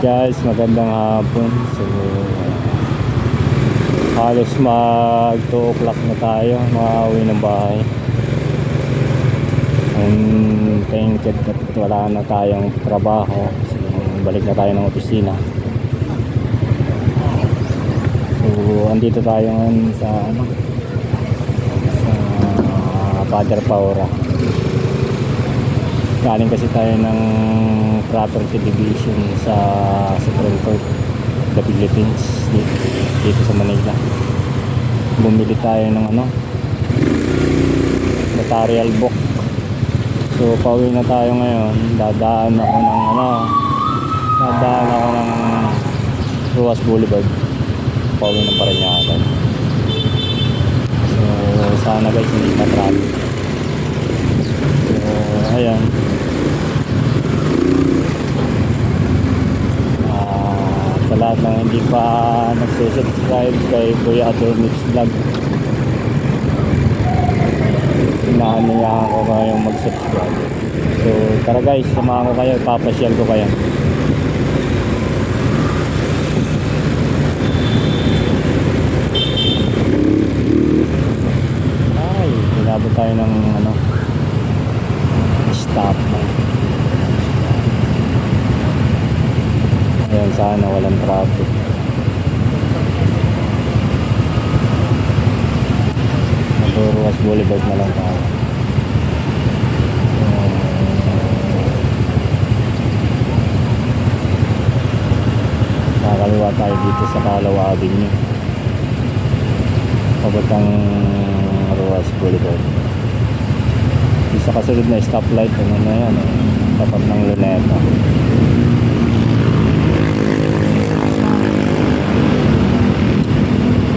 Guys, magandang hapon. So, halos mag 2 o'clock na tayo, makauwi ng bahay. Thank God at wala na tayong trabaho. So, balik na tayo ng opisina. So, andito tayo ngayon sa Padre Paura. Galing kasi tayo ng property division sa Supreme Court of the Philippines dito sa Manila. Bumili tayo ng notarial book. So pauwi na tayo ngayon. Dadaan ako ng Ruas Boulevard. Pauwi ng Parañaque. So sana guys hindi na traffic. So ayan. Sa lahat ng hindi pa nagsusubscribe kay Kuya Atomix Vlog, inaanyayahan ko kayong mag-subscribe. So tara guys, samahan ko kayo, papasyal ko kayo. Ay, inabot tayo ng stop. Ayan, sana walang traffic. Ruas Boulevard na lang tayo. Nakakaliwa tayo dito sa Calawa Avenue, papuntang Ruas Boulevard. Isa kasunod na stoplight na yan, tapat ng Luneta.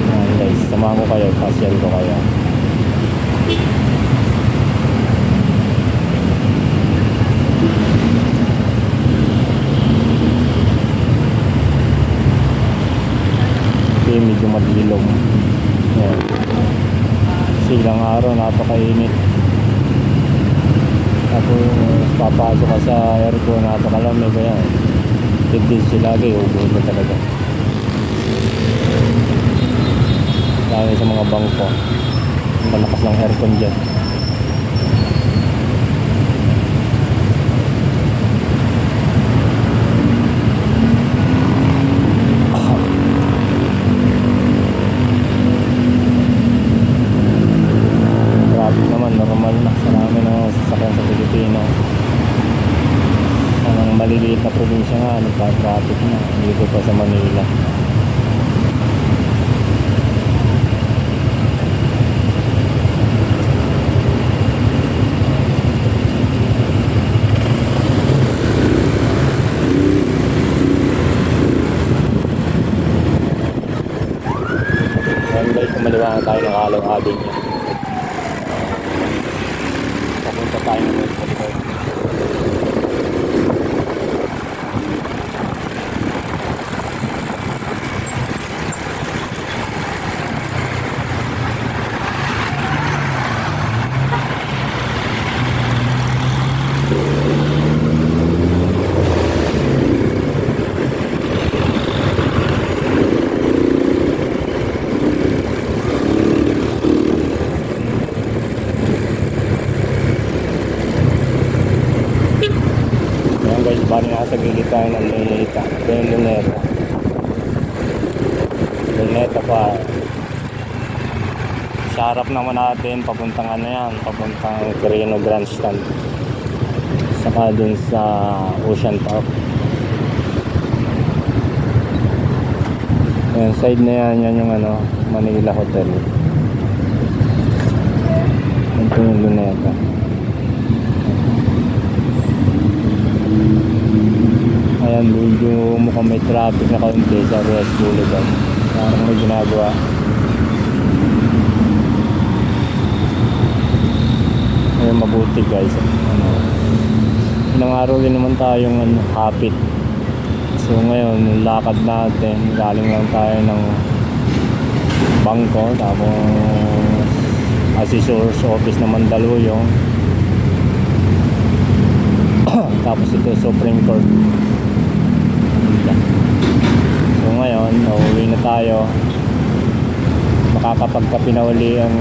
Ayan guys, samahan ko kayo, pasyal ko kayo. Medyo madilong. Ayan. Silang araw, napakainit. Tapos papasok ka sa aircon, napakalamig. Ayan, tigil sila lagi, ubo na talaga. Lalo sa mga bangko, malakas ng aircon dyan. Normal na sa namin ng sasakyan sa Pilipino. Ang maliliit na probinsya nga, nagka-traffic na dito pa sa Manila. Ngayon guys, kumaliwanag tayo ng Calawa Avenue. Papunta tayo ng Ruas Boulevard. Guys, bali nasa gilid tayo ng Luneta pa. Sa harap naman natin papuntang papuntang Quirino Grandstand, saka dun sa Ocean Park. Ayan, side na yan yung Manila Hotel. Ito yung Luneta. Ayan, medyo mukhang may traffic na kaunti sa Ruas Boulevard. Parang may ginagawa. Ayan, mabuti guys. Ilang araw din naman tayong hapit. So ngayon, lakad natin. Galing lang tayo ng bangko. Tapos Assessor's Office ng Mandaluyong. Tapos ito Supreme Court. Manila. So ngayon, uuwi na tayo. Makakapagkape na uli ang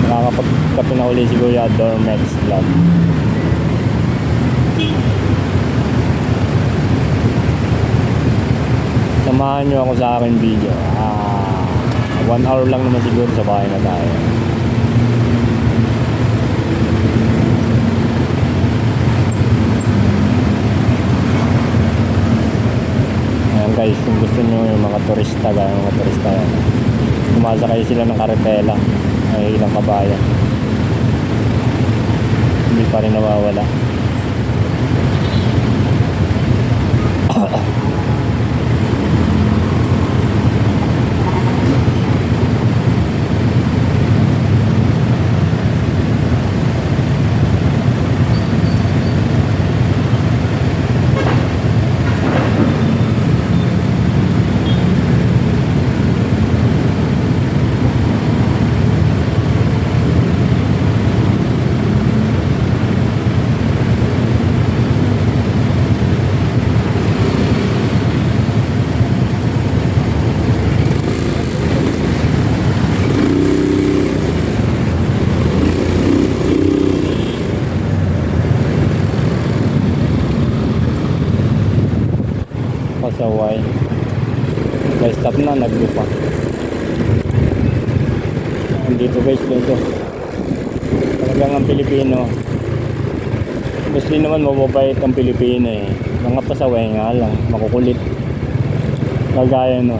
makakapagkape na uli si Kuya Dormex Vlog. Samahan nyo ako sa aking video. 1 hour lang naman siguro, sa bahay na tayo. Ayan guys, kung gusto nyo yung mga turista, sumasakay sila ng karetela, ay ilang kabayan, hindi pa rin nawawala. Pasaway. Guys, stop na, naglupa. Andito guys, dito. Talagang ang Pilipino. Gusto naman mababait ang Pilipino eh. Mga pasaway nga lang, makukulit. Kagaya no.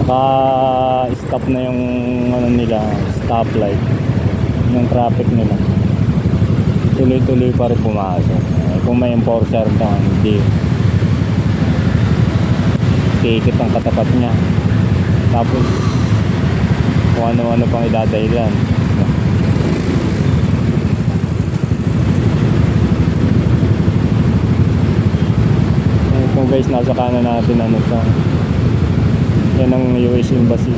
Naka-stop na yung nila, stoplight. Yung traffic nila. Tuloy-tuloy pa rin pumasok. Kung may enforcer doon, hindi ticket ang katapat niya. Tapos kung ano-ano pang idadahilan. Ito guys, nasa kanan natin to. Yan ang US Embassy.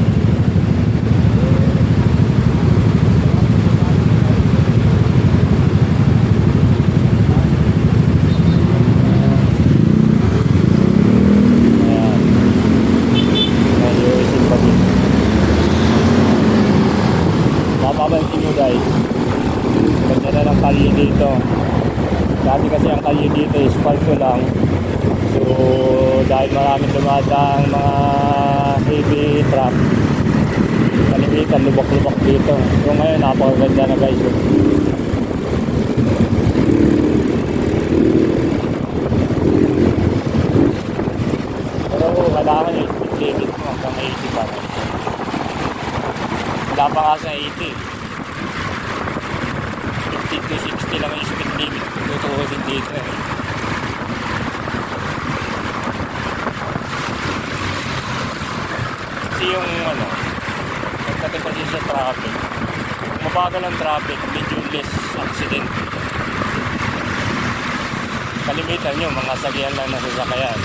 Mapapansin nyo guys, ganda na ng kalye dito. Dati kasi ang kalye dito is palto lang. So dahil maraming dumadaang mga heavy truck, kalimitan lubak-lubak dito. So ngayon napakaganda na guys. Pero kailangan yung speed limit mo hanggang 80 pa. Wala pa nga sa 80. 50 to 60 lang yung speed limit tutuusin dito eh. Kasi yung pagdating kasi sa traffic, mabagal ang traffic, medyo less accident. Kalimitan nyo, mga sagihan lang na sasakayan.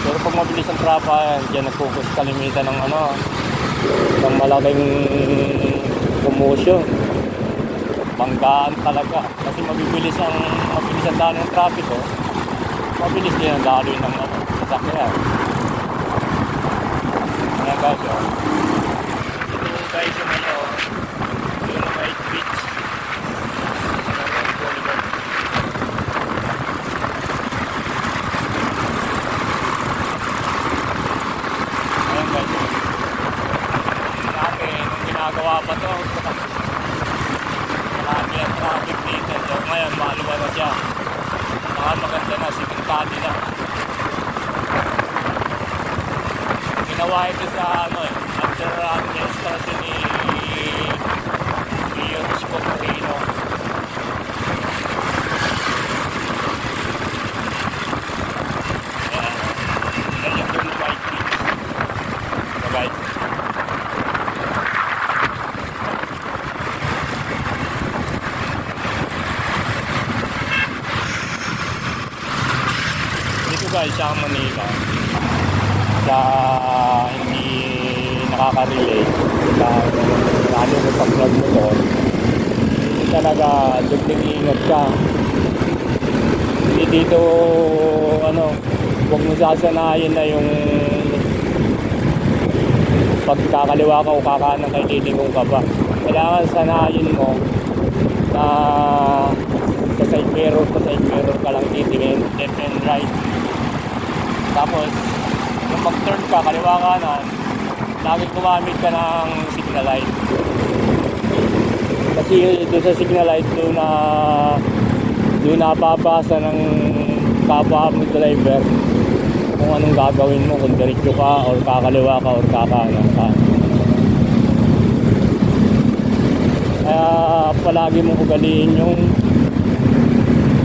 Pero pag mabilis ang traffic, dyan nagfocus kalimitan ng ng malaking commotion. Banggaan talaga kasi mabilis ang daan ng traffic mabilis din ang daloy ng sasakyan. Ayan guys, ito guys yung yung White Beach. Ayan guys, dati nung ginagawa pa to, marami ang traffic dito. So ngayon maluwa na siya, maganda na, sikintado na. Ginawa ito sa under administration ni Iris Cotorino. Yan yung White Beach. So guys, dito guys sa Manila, sa hindi nakaka-relate, lalo ko pag-vlog mo doon, talaga dugling ingat ka. Hindi dito ano, huwag mo sasanayin na yung pagkakaliwa ka o kakanan kay titingong ka pa. Kailangan sanayin mo na sa side mirror ka lang titingin, left and right. Tapos yung mag-turn ka, kaliwa kanan, lagi gumamit ka ng signal light. Kasi doon sa signal light, doon napapasa ng kapwa mo driver kung anong gagawin mo, kung diretso ka or kakaliwa ka or kakanan ka. Kaya palagi mo ugaliin yung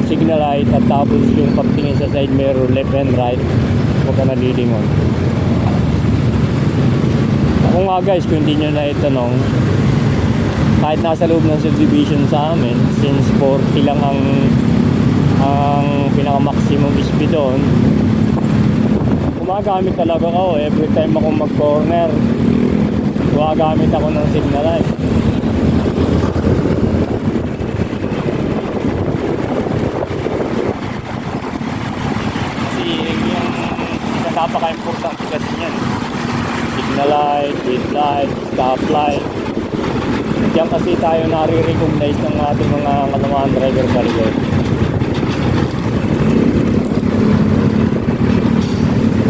signal light at tapos yung pagtingin sa side mirror, left and right, huwag ka nalilingon. Ako nga guys, kung hindi nyo na itanong, kahit nasa loob ng subdivision sa amin, since 40 lang ang pinaka maximum speed doon, gumagamit talaga ako every time ako mag corner, gumagamit ako ng signal light. Kasi yung napaka-importante kasi yan, signal light, red light, stop light. Diyan kasi tayo nare-recognize ng ating mga kalamaan driver sa likod.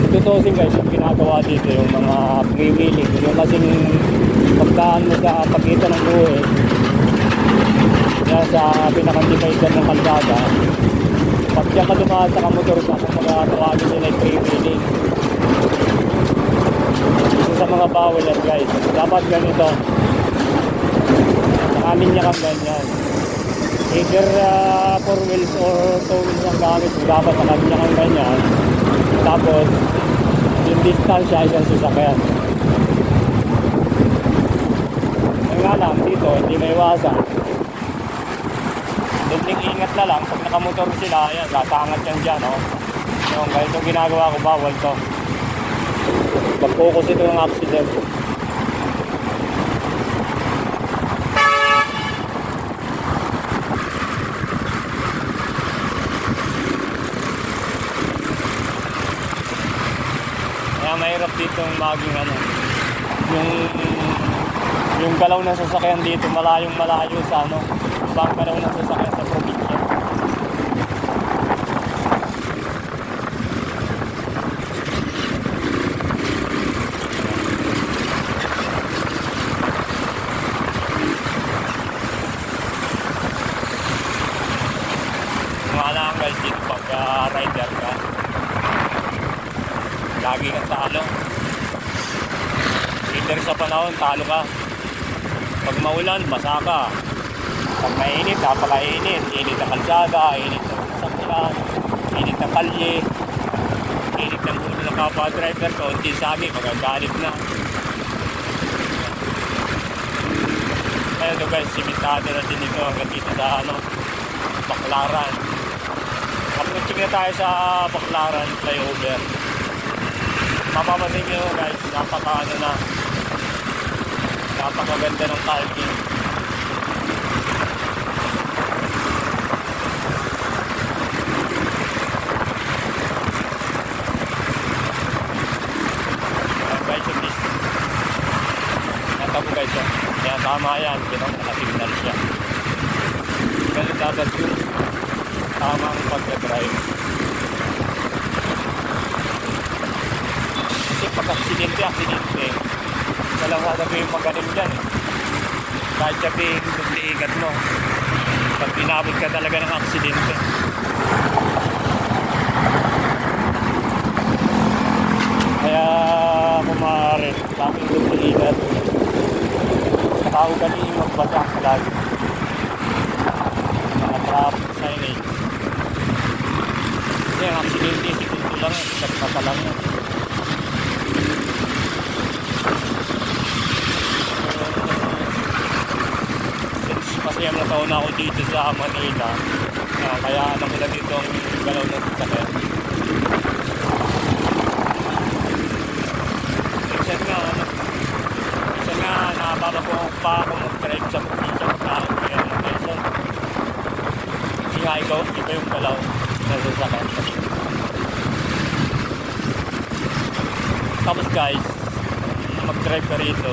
Tutusin guys, yung ginagawa dito, yung mga pre-wheeling, yung kasing pagdaan mo sa pagitan ng buhay, yan sa pinakang-divider ng kalsada, pag diyan ka dumaan sa kamotor ka, kung magkakawagin nila yung pre-wheeling, isa sa mga bawal yan guys. Dapat ganito, nakalinya kang ganyan, either 4 wheels or 2 wheels ang gamit, dapat nakalinya kang ganyan. Tapos yung distansya isang sasakyan. Yung nga lang dito hindi maiwasan, dugling ingat na lang. Pag nakamotor sila, ayan, sasangat yan dyan, oh. Yung ganito ginagawa ko, bawal to. Mag-focus ito ng accident. Kaya mahirap dito maging ano, yung galaw ng sasakyan dito malayong malayo sa ano, bang galaw ng sasakyan sa probinsya. Wala kang guys dito pag rider ka, lagi kang talo. Either sa panahon, talo ka. Pag maulan, basa ka. Pag mainit, napakainit. Init ng kalsada, init ng sasakyan, init ng kalye, init ng ulo ng kapwa driver. Kaunti sagi, magagalit na. Kaya ito guys, simentado na din ito hanggang dito sa ano, Baclaran. Approaching na tayo sa Baclaran flyover. Mapapansin nyo guys, napakaganda ng parking. Ayan guys, yung list. Nata po guys, kaya tama yan, pinaka-signal siya. Ganun dapat yung tamang pag-drive. Kasi pag aksidente, walang sasabihin magaling dyan. Kahit sabihin dupliigat mo, pag pinabot ka talaga ng aksidente. Kaya kung maaari, sabi dupliigat, saka ugaliin magbasa lagi. Mga traffic signage. Kasi ang aksidente, segundo lang yan, isa't mata lang yan. Kasi ang nataon ako dito sa Manila, kaya alam ko na dito ang galaw ng sasakyan. Minsan nga nababa ko pa ako mag-drive sa probinsya, kaya ng Quezon. galaw ng sasakyan. Tapos guys, mag-drive ka rito,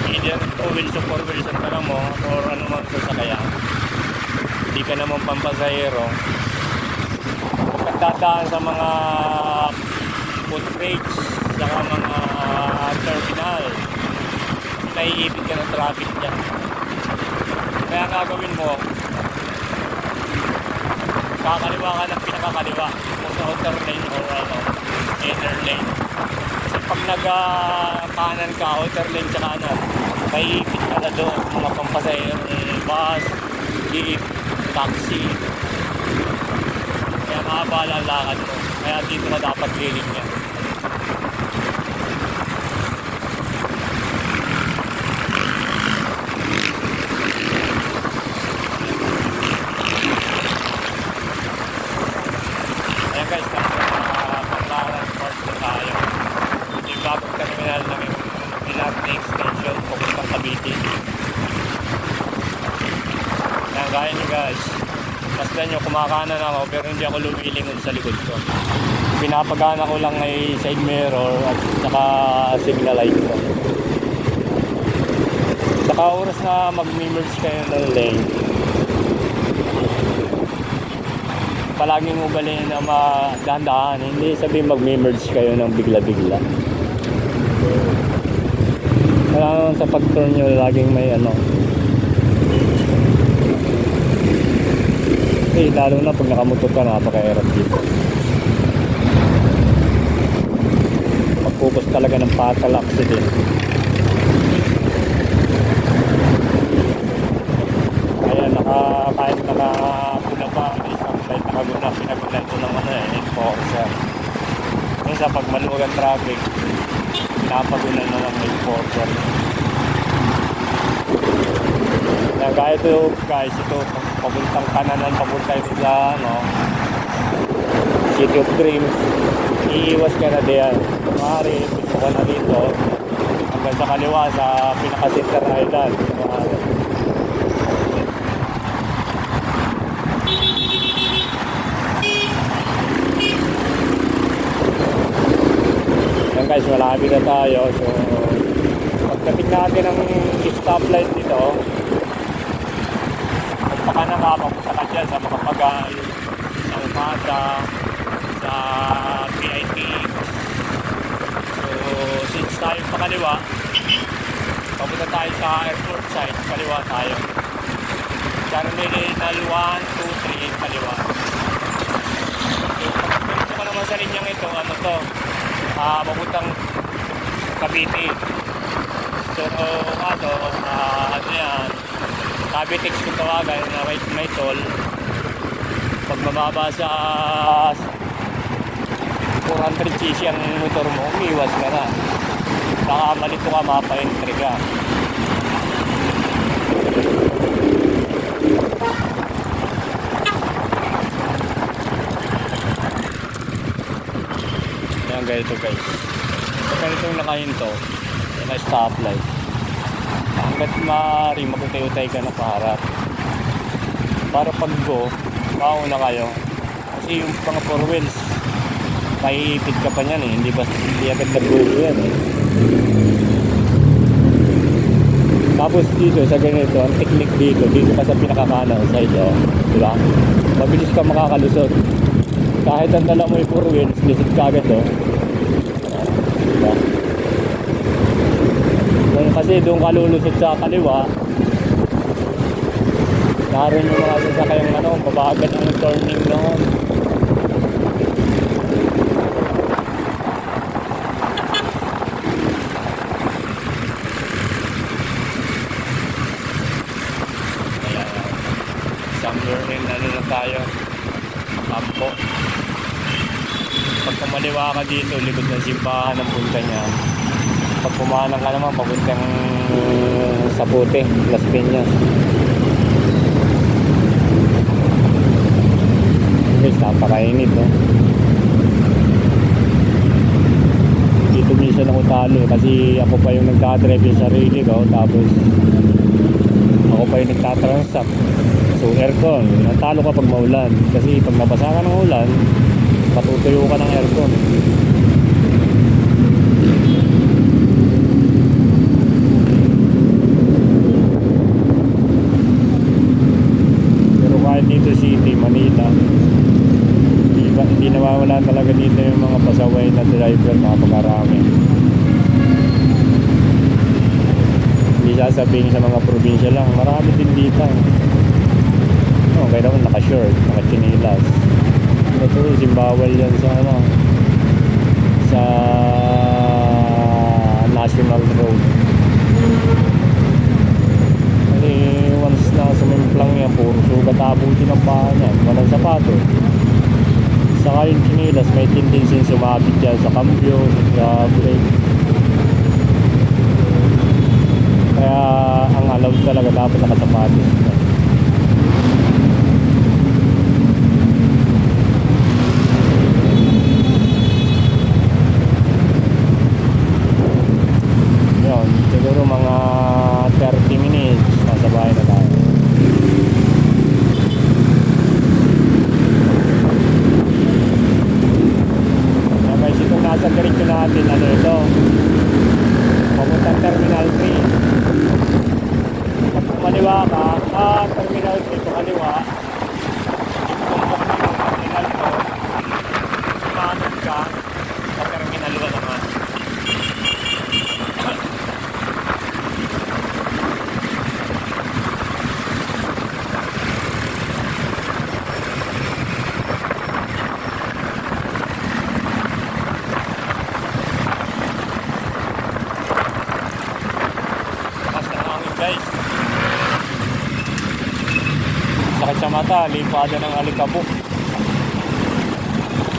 either 2 wheels o 4 wheels ang tanong mo or ano man sasakyan, hindi ka naman pampasahero, nagdadaan sa mga footbridge saka mga terminal, naiipit ka ng traffic dyan. Kaya gagawin mo, kakaliwa ka ng pinakakaliwa kung sa outer lane or inner lane. Kasi pag nag-kanan ka, outer lane sa kanan, maiipit ka na doon mga pampasahero, bus, jeep, taxi. Kaya mahabala ang lakad mo. Kaya dito ka dapat liling yan. Ayan guys, paglaran park na tayo. Yung bagong terminal ng Pilarte Extension papuntang Cavite. Ayan, gaya nyo guys. Basta nyo, kumakanan ako pero hindi ako lumilingon sa likod ko. Pinapagana ko lang ay side mirror at saka signal light ko. Saka oras na mag-merge kayo ng lane, palaging ugalin na dahan-dahan. Hindi sabihin mag-merge kayo ng bigla-bigla. Kailangan sa pag-turn nyo laging may ano. Eh, lalo na pag nakamotor ka, napaka-erap dito. Mag-focus talaga ng fatal accident. Kaya kahit nakapula pa, isang light nakaguna, pinaguna ito ng enforcer. Minsan pag maluwag ang traffic, pinapaguna na lang enforcer. Kaya gaya ito guys, ito papuntang kananan, papunta ito sa City of Dreams. Iiwas ka na diyan. Maaari, gusto ka na dito hanggang sa kaliwa sa pinaka-center island. Yan guys, malapit na tayo. So pagdating natin ng stoplight dito, baka nakapapunta ka dyan sa mga pagay, sa Umada, sa PIT. So since tayo pa kaliwa, papunta tayo sa airport side, kaliwa tayo. Terminal 1, 2, 3, kaliwa. So pagpunta ka naman sa linyang ito, ano to, papuntang Cavite. So ano yan, Cavite kung tawagan na may toll. Pag mababa sa 400cc ang motor mo, umiwas ka na. Baka malito ka, mapa-entry ka. Yan ganito guys. So ganitong nakahinto, yung stoplight. Hanggat maaari, magutay-utay ka na paharap. Para pag go, mauna kayo. Kasi yung mga 4 wheels, maiipit ka pa niyan eh. Hindi agad nag-go yan eh. Tapos dito sa ganito, ang technique dito ka sa pinakakanan side, diba? Mabilis ka makakalusot. Kahit ang dala mo yung 4 wheels, lisod ka agad, diba? Kasi doon ka lulusot sa kaliwa, naroon yung mga sasakayang babagan ng turning noon. Kaya somewhere in na tayo, Kampo. Pag kumaliwa ka dito, likod ng simbahan ang punta niya. Pag pumanang ka naman, papuntang Sapute, Las Piñas. Guys, napakainit, no? Dito minsan ako talo kasi ako pa yung nagdadrive yung sarili ko, tapos ako pa yung nagtatransact. So aircon. Natalo ka pag maulan. Kasi pag nabasa ka ng ulan, matutuyo ka ng aircon. Pero kahit dito city, Manila, hindi nawawala talaga dito yung mga pasaway na driver, napakakarami. Hindi sasabihin sa mga probinsya lang, marami din dito. Oh, kaya naman naka-short, naka-chinilas. Ito, simbawal yan sa ano, sa National Road. Kasi once na sumimplang yan, puro sugat abutin ang paa niyan, walang sapato. Saka yung chinilas, may tendency sumabit yan sa cambio, sa brake. Kaya ang allowed talaga dapat nakasapatos. Yun, siguro mga 30 minutes nasa bahay na tayo. Guys, itong nasa diretso natin, ano ito, papuntang Terminal 3. Pag kumaliwa ka sa Terminal 3, kumaliwa, itumpok na yung Terminal 2, sumanod ka sa Terminal 1 naman. Guys, sakit sa mata, lipada ng alikabok.